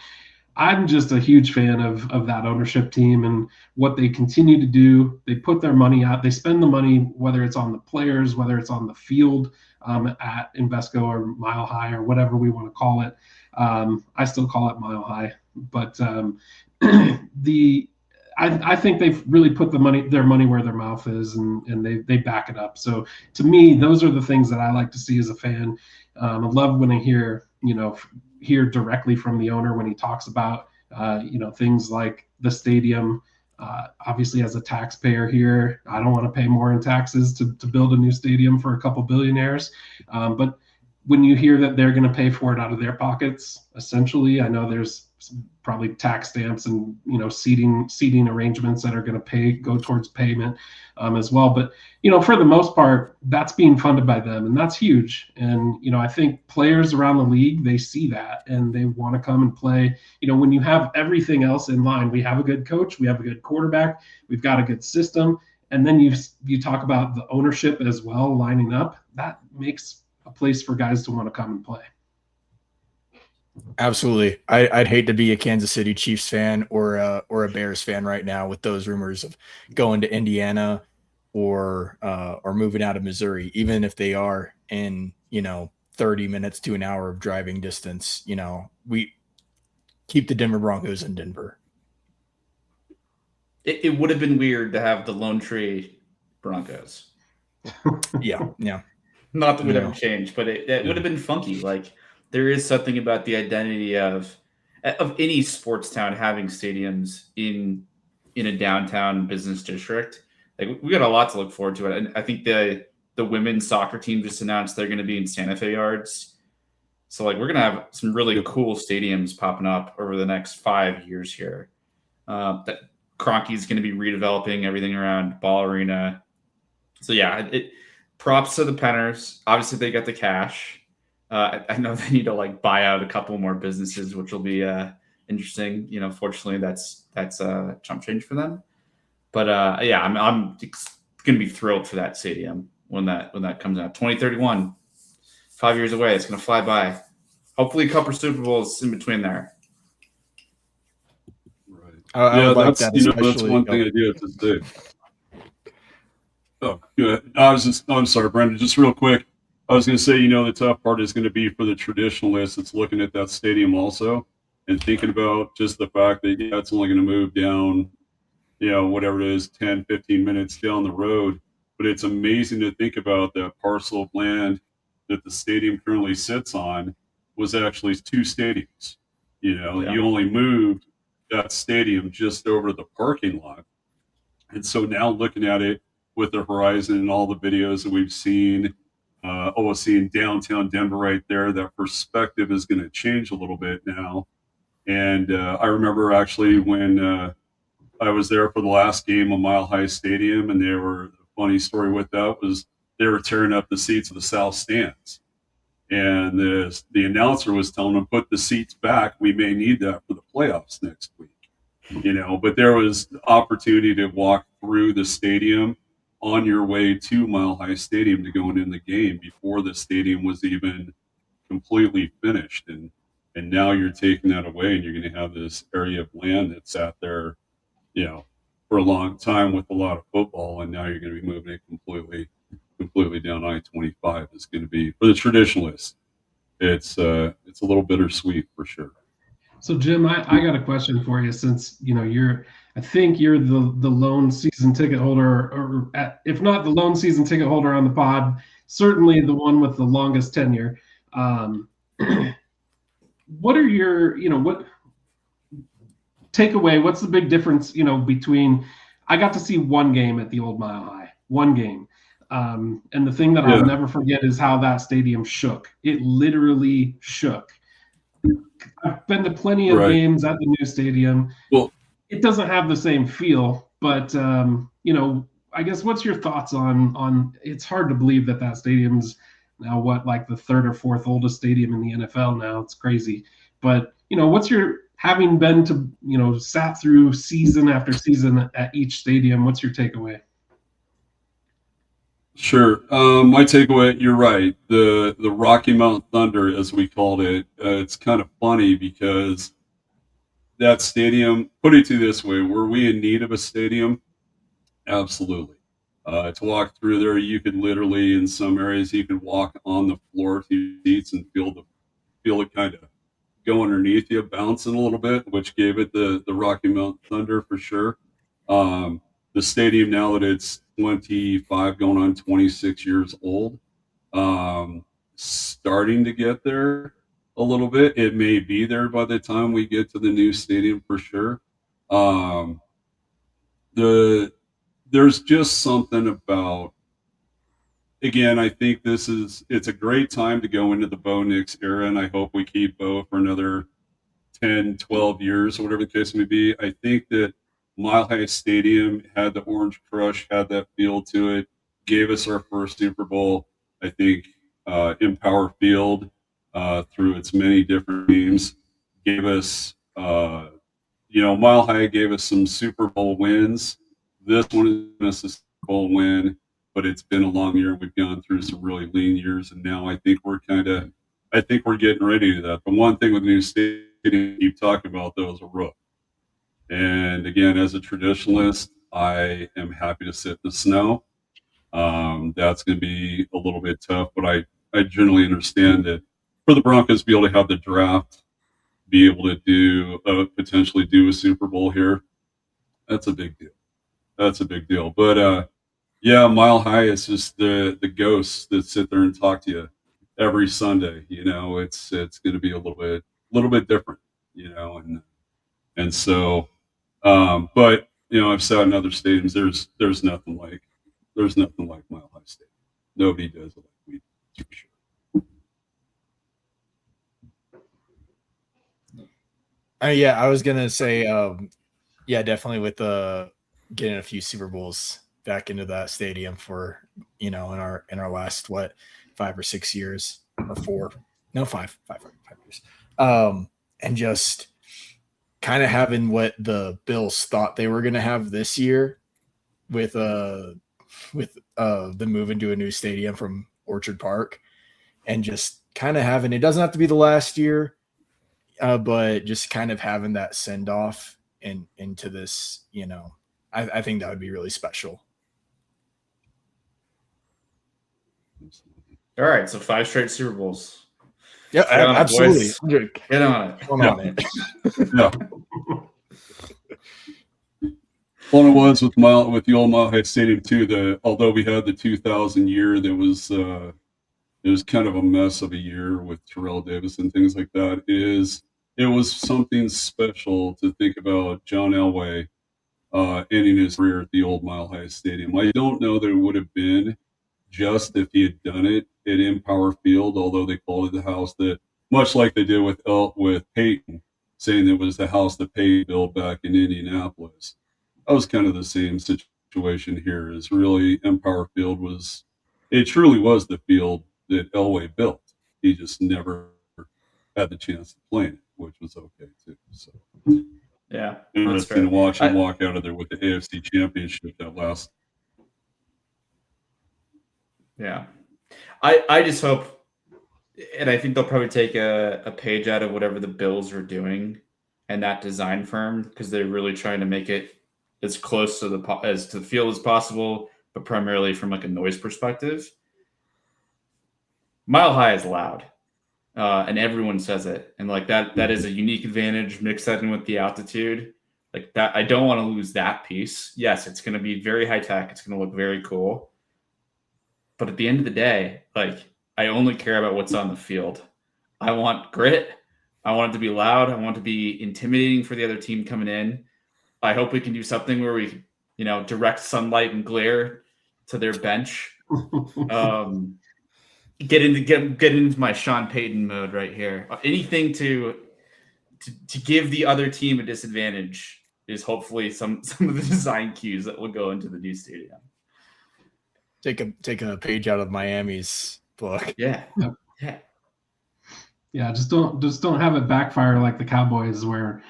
I'm just a huge fan of that ownership team and what they continue to do. They put their money out. They spend the money, whether it's on the players, whether it's on the field at Invesco or Mile High or whatever we want to call it. I still call it Mile High, but I think they've really put their money where their mouth is, and they back it up. So to me, those are the things that I like to see as a fan. I love when I hear directly from the owner when he talks about things like the stadium. Obviously, as a taxpayer here, I don't want to pay more in taxes to build a new stadium for a couple billionaires. But when you hear that they're going to pay for it out of their pockets, essentially, I know there's probably tax stamps and seating arrangements that are going to go towards payment as well. But for the most part, that's being funded by them, and that's huge. And I think players around the league, they see that and they want to come and play. When you have everything else in line, we have a good coach, we have a good quarterback, we've got a good system, and then you talk about the ownership as well lining up. That makes a place for guys to want to come and play. Absolutely. I'd hate to be a Kansas City Chiefs fan or a Bears fan right now with those rumors of going to Indiana or moving out of Missouri, even if they are in 30 minutes to an hour of driving distance. We keep the Denver Broncos in Denver. It would have been weird to have the Lone Tree Broncos. Yeah. Not that would ever change, but it would have been funky. Like, there is something about the identity of any sports town having stadiums in a downtown business district. Like, we got a lot to look forward to. And I think the women's soccer team just announced they're going to be in Santa Fe Yards. So, like, we're going to have some really cool stadiums popping up over the next 5 years here. That Kroenke's going to be redeveloping everything around Ball Arena. So, yeah, props to the Penners. Obviously, they got the cash. I know they need to buy out a couple more businesses, which will be interesting. Fortunately, that's chump change for them. But yeah, I'm going to be thrilled for that stadium when that comes out. 2031, 5 years away. It's going to fly by. Hopefully, a couple Super Bowls in between there. Right. I that's that's one thing I do have to say. Oh, good. I'm sorry, Brandon. Just real quick. I was going to say, the tough part is going to be for the traditionalists that's looking at that stadium also and thinking about just the fact that, it's only going to move down, whatever it is, 10, 15 minutes down the road. But it's amazing to think about that parcel of land that the stadium currently sits on was actually 2 stadiums. You only moved that stadium just over the parking lot. And so now looking at it with the horizon and all the videos that we've seen, seeing downtown Denver right there, that perspective is going to change a little bit now. And I remember actually when I was there for the last game of Mile High Stadium, and the funny story with that was they were tearing up the seats of the south stands. And the announcer was telling them, put the seats back. We may need that for the playoffs next week. But there was opportunity to walk through the stadium on your way to Mile High Stadium to go in the game before the stadium was even completely finished. And now you're taking that away, and you're going to have this area of land that's sat there, for a long time with a lot of football, and now you're going to be moving it completely down I-25. It's going to be, for the traditionalists, it's a little bittersweet for sure. So Jim, I got a question for you, since I think you're the lone season ticket holder, or if not the lone season ticket holder on the pod, certainly the one with the longest tenure. What are your what takeaway? What's the big difference between? I got to see one game at the old Mile High, one game. And the thing that I'll never forget is how that stadium shook. It literally shook. I've been to plenty of games at the new stadium. Well, it doesn't have the same feel, but I guess what's your thoughts on? It's hard to believe that stadium's now the third or fourth oldest stadium in the NFL now. It's crazy, but what's your, having been to sat through season after season at each stadium? What's your takeaway? Sure. My takeaway, you're right. The Rocky Mountain Thunder, as we called it, it's kind of funny because that stadium, put it to you this way, were we in need of a stadium? Absolutely. To walk through there, you could literally, in some areas, you could walk on the floor to your seats and feel it kind of go underneath you, bouncing a little bit, which gave it the Rocky Mountain Thunder for sure. The stadium, now that it's 25 going on 26 years old, starting to get there a little bit. It may be there by the time we get to the new stadium for sure. Um, there's just something about, again, I think it's a great time to go into the Bo Nix era, and I hope we keep Bo for another 10, 12 years, or whatever the case may be. I think that Mile High Stadium had the Orange Crush, had that feel to it, gave us our first Super Bowl. I think Empower Field, through its many different names, gave us, Mile High gave us some Super Bowl wins. This one is a Super Bowl win, but it's been a long year. We've gone through some really lean years, and now I think we're getting ready to that. The one thing with the new stadium you keep talking about, though, is a roof. And again, as a traditionalist, I am happy to sit in the snow. That's going to be a little bit tough, but I generally understand that for the Broncos to be able to have the draft, be able to potentially do a Super Bowl here, that's a big deal. That's a big deal. But yeah, Mile High is just the ghosts that sit there and talk to you every Sunday. It's going to be a little bit different. And so, but I've sat in other stadiums. There's nothing like Mile High Stadium. Nobody does it like we do, for sure. Yeah, I was gonna say, yeah, definitely with getting a few Super Bowls back into that stadium for in our last 5 or 6 years, or 4, no 5 years, and just kind of having what the Bills thought they were gonna have this year with the move into a new stadium from Orchard Park, and just kind of having, it doesn't have to be the last year. But just kind of having that send off into this, I think that would be really special. All right, so 5 straight Super Bowls. Yeah, absolutely. Get on it. Come on it. Yeah. Well, it was with the old Mile High Stadium too. Although we had the 2000 year, that was it was kind of a mess of a year with Terrell Davis and things like that. It was something special to think about John Elway ending his career at the old Mile High Stadium. I don't know that it would have been just if he had done it at Empower Field, although they called it the house that, much like they did with Peyton, saying it was the house that Peyton built back in Indianapolis. That was kind of the same situation here. Is really Empower Field it truly was the field that Elway built. He just never had the chance to play in it, which was okay too. So yeah, interesting to watch him walk out of there with the AFC Championship that last. Yeah, I just hope, and I think they'll probably take a page out of whatever the Bills are doing and that design firm, because they're really trying to make it as close to the field as possible, but primarily from like a noise perspective. Mile High is loud, and everyone says it, and like that is a unique advantage. Mix that in with the altitude, like that. I don't want to lose that piece. Yes, it's going to be very high tech. It's going to look very cool, but at the end of the day, like, I only care about what's on the field. I want grit. I want it to be loud. I want it to be intimidating for the other team coming in. I hope we can do something where we, direct sunlight and glare to their bench. Get into my Sean Payton mode right here. Anything to give the other team a disadvantage is hopefully some of the design cues that will go into the new stadium. Take a page out of Miami's book. Yeah. Just don't have it backfire like the Cowboys, where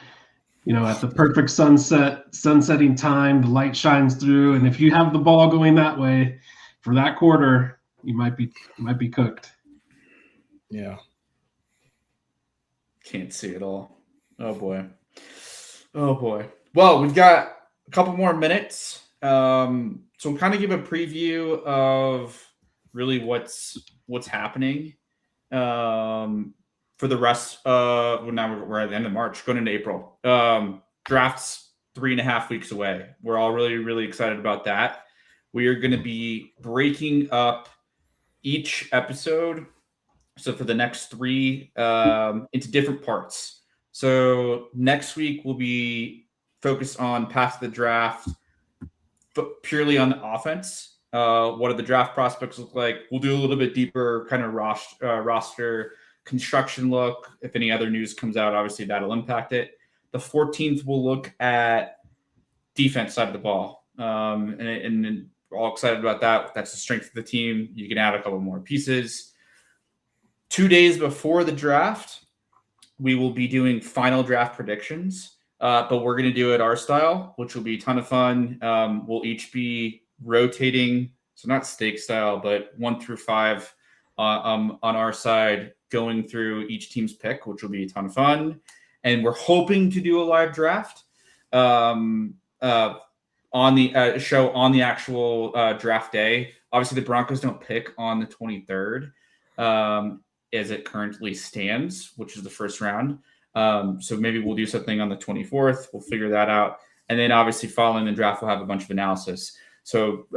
at the perfect sunsetting time, the light shines through, and if you have the ball going that way for that quarter, you might be cooked. Yeah. Can't see it all. Oh boy. Oh boy. Well, we've got a couple more minutes. So we'll kind of give a preview of really what's happening for the rest. Well, now we're at the end of March, going into April. Draft's 3.5 weeks away. We're all really, really excited about that. We are going to be breaking up each episode. So for the next 3 into different parts. So next week we'll be focused on past the draft, but purely on the offense. What do the draft prospects look like? We'll do a little bit deeper kind of roster construction look. If any other news comes out, obviously that'll impact it. The 14th, we'll look at defense side of the ball. And we're all excited about that. That's the strength of the team. You can add a couple more pieces. 2 days before the draft, we will be doing final draft predictions, but we're going to do it our style, which will be a ton of fun. We'll each be rotating, so not steak style, but 1 through 5 on our side, going through each team's pick, which will be a ton of fun. And we're hoping to do a live draft on the show on the actual draft day. Obviously, the Broncos don't pick on the 23rd. As it currently stands, which is the first round. So maybe we'll do something on the 24th. We'll figure that out. And then obviously following the draft, we'll have a bunch of analysis. So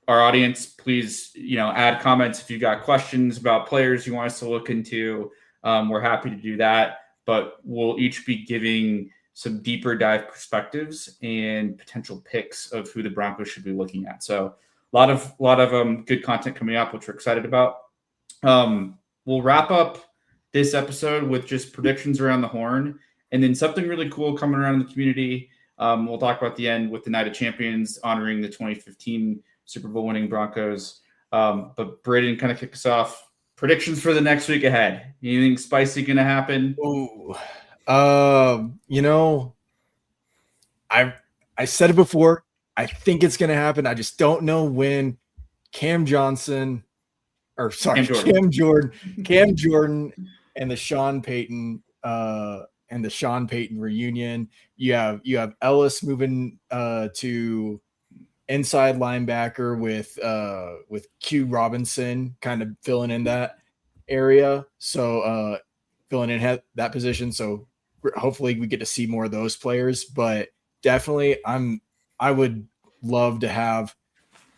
our audience, please, add comments if you got questions about players you want us to look into. We're happy to do that, but we'll each be giving some deeper dive perspectives and potential picks of who the Broncos should be looking at. So a lot of good content coming up, which we're excited about. We'll wrap up this episode with just predictions around the horn, and then something really cool coming around in the community. We'll talk about the end with the Night of Champions, honoring the 2015 Super Bowl winning Broncos. But Braden, kind of kick us off. Predictions for the next week ahead. Anything spicy going to happen? I said it before. I think it's going to happen. I just don't know when. Cam Jordan and the Sean Payton reunion. You have Ellis moving to inside linebacker with Q Robinson kind of filling in that area. So filling in that position. So hopefully we get to see more of those players, but definitely I would love to have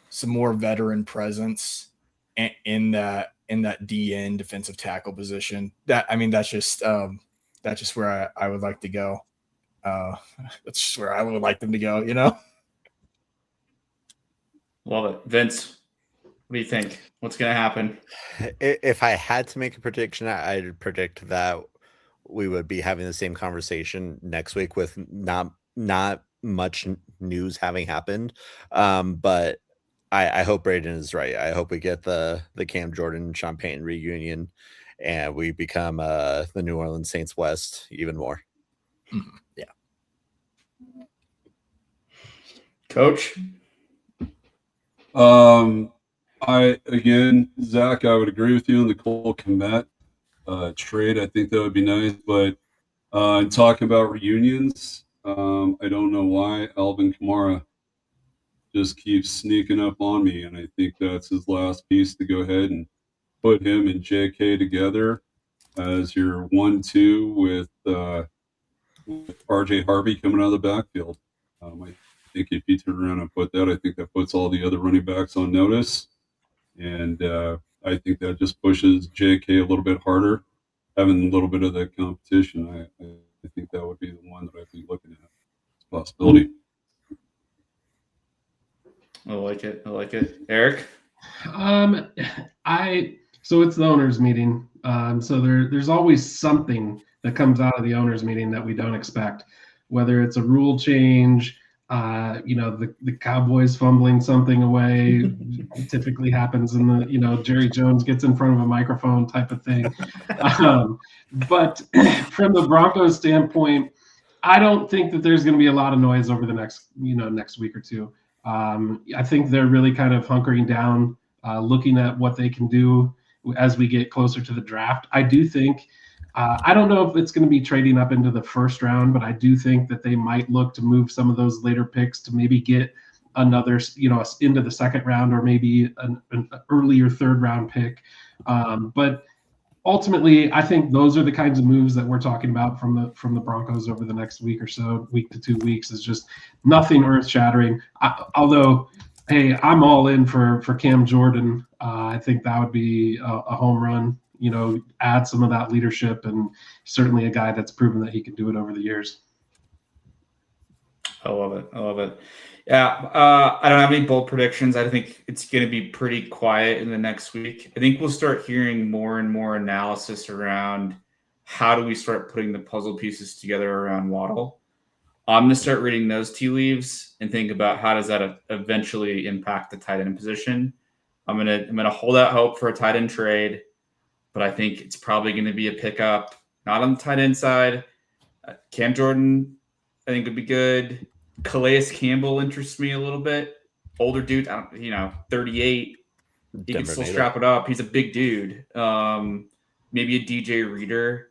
some more veteran presence in that DN defensive tackle position. That's just where I would like to go. That's just where I would like them to go, Love it. Vince, what do you think? What's going to happen? If I had to make a prediction, I'd predict that we would be having the same conversation next week with not much news having happened. But I hope Braden is right. I hope we get the Cam Jordan, Sean Payton reunion, and we become the New Orleans Saints West even more. Mm-hmm. Yeah. Coach? Zach, I would agree with you on the Cole Kmet trade. I think that would be nice. But in talking about reunions, I don't know why Alvin Kamara just keeps sneaking up on me, and I think that's his last piece to go ahead and put him and JK together as your 1-2 with RJ Harvey coming out of the backfield. I think if you turn around and put that, I think that puts all the other running backs on notice, and I think that just pushes JK a little bit harder, having a little bit of that competition. I think that would be the one that I'd be looking at. It's a possibility. I like it. Eric? So it's the owners meeting. So there's always something that comes out of the owners meeting that we don't expect, whether it's a rule change, the Cowboys fumbling something away. Typically happens in the, Jerry Jones gets in front of a microphone type of thing. But from the Broncos standpoint, I don't think that there's going to be a lot of noise over the next week or two. I think they're really kind of hunkering down, looking at what they can do as we get closer to the draft. I do think I don't know if it's going to be trading up into the first round, but I do think that they might look to move some of those later picks to maybe get another, into the second round, or maybe an earlier third round pick. But ultimately, I think those are the kinds of moves that we're talking about from the Broncos over the next week or so, week to 2 weeks, is just nothing earth shattering. Although, hey, I'm all in for Cam Jordan. I think that would be a home run. Add some of that leadership, and certainly a guy that's proven that he can do it over the years. I love it. Yeah, I don't have any bold predictions. I think it's going to be pretty quiet in the next week. I think we'll start hearing more and more analysis around how do we start putting the puzzle pieces together around Waddle. I'm going to start reading those tea leaves and think about how does that eventually impact the tight end position. I'm gonna hold out hope for a tight end trade, but I think it's probably going to be a pickup, not on the tight end side. Cam Jordan, I think, would be good. Calais Campbell interests me a little bit. Older dude, 38. He can still strap it up. He's a big dude. Maybe a DJ Reader.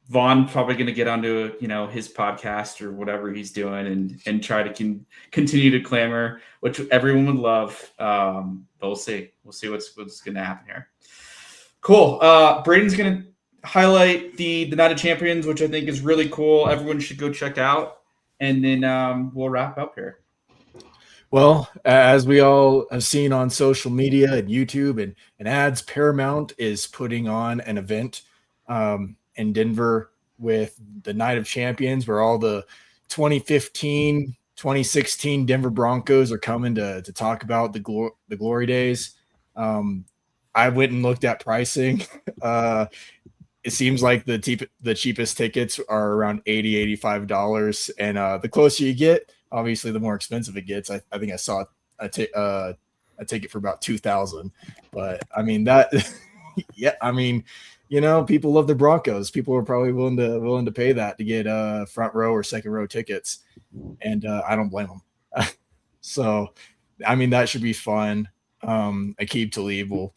Vaughn probably going to get onto his podcast or whatever he's doing and try to continue to clamor, which everyone would love. But we'll see. We'll see what's going to happen here. Cool. Braden's going to highlight the Night of Champions, which I think is really cool. Everyone should go check out. And then we'll wrap up here. Well, as we all have seen on social media and YouTube and ads, Paramount is putting on an event in Denver with the Night of Champions, where all the 2015, 2016 Denver Broncos are coming to talk about the glory days. I went and looked at pricing. It seems like the cheapest tickets are around $80, $85. And the closer you get, obviously, the more expensive it gets. I think I saw a ticket for about $2,000. But I mean yeah, I mean, people love the Broncos. People are probably willing to pay that to get front row or second row tickets, and I don't blame them. So, I mean, that should be fun. Aqib Talib will,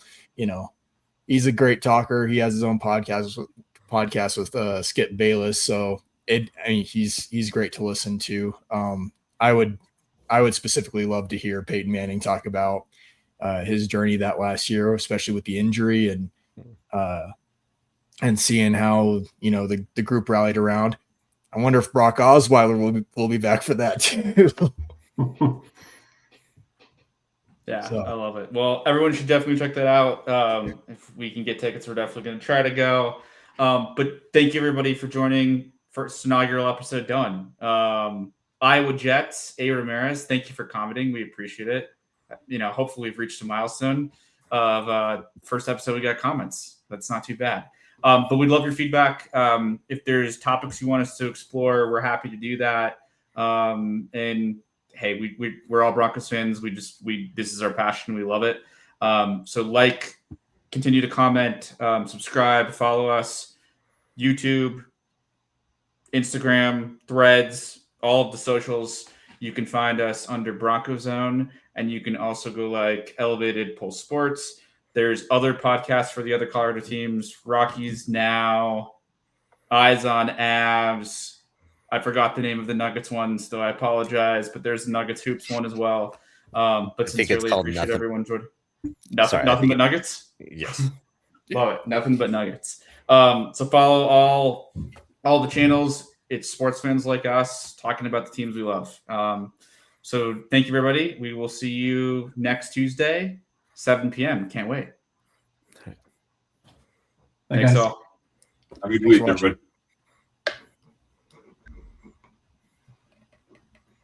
he's a great talker. He has his own podcast with Skip Bayless. So he's great to listen to. I would specifically love to hear Peyton Manning talk about his journey that last year, especially with the injury and seeing how the group rallied around. I wonder if Brock Osweiler will be back for that too. Yeah, so. I love it. Well, everyone should definitely check that out. If we can get tickets, we're definitely going to try to go. But thank you, everybody, for joining. First inaugural episode done. Iowa Jets, A. Ramirez, thank you for commenting. We appreciate it. Hopefully we've reached a milestone of first episode we got comments. That's not too bad. But we'd love your feedback. If there's topics you want us to explore, we're happy to do that. And hey, we're all Broncos fans. This is our passion. We love it. So continue to comment, subscribe, follow us, YouTube, Instagram, Threads, all of the socials. You can find us under Bronco Zone, and you can also go Elevated Pulse Sports. There's other podcasts for the other Colorado teams, Rockies Now, Eyes on Avs. I forgot the name of the Nuggets one, so I apologize, but there's the Nuggets Hoops one as well. But sincerely appreciate everyone joining. Nothing but Nuggets? Yes. Love it. Nothing but Nuggets. So follow all the channels. It's sports fans like us talking about the teams we love. So thank you, everybody. We will see you next Tuesday, 7 p.m. Can't wait. Thanks all. Have a good week, everybody.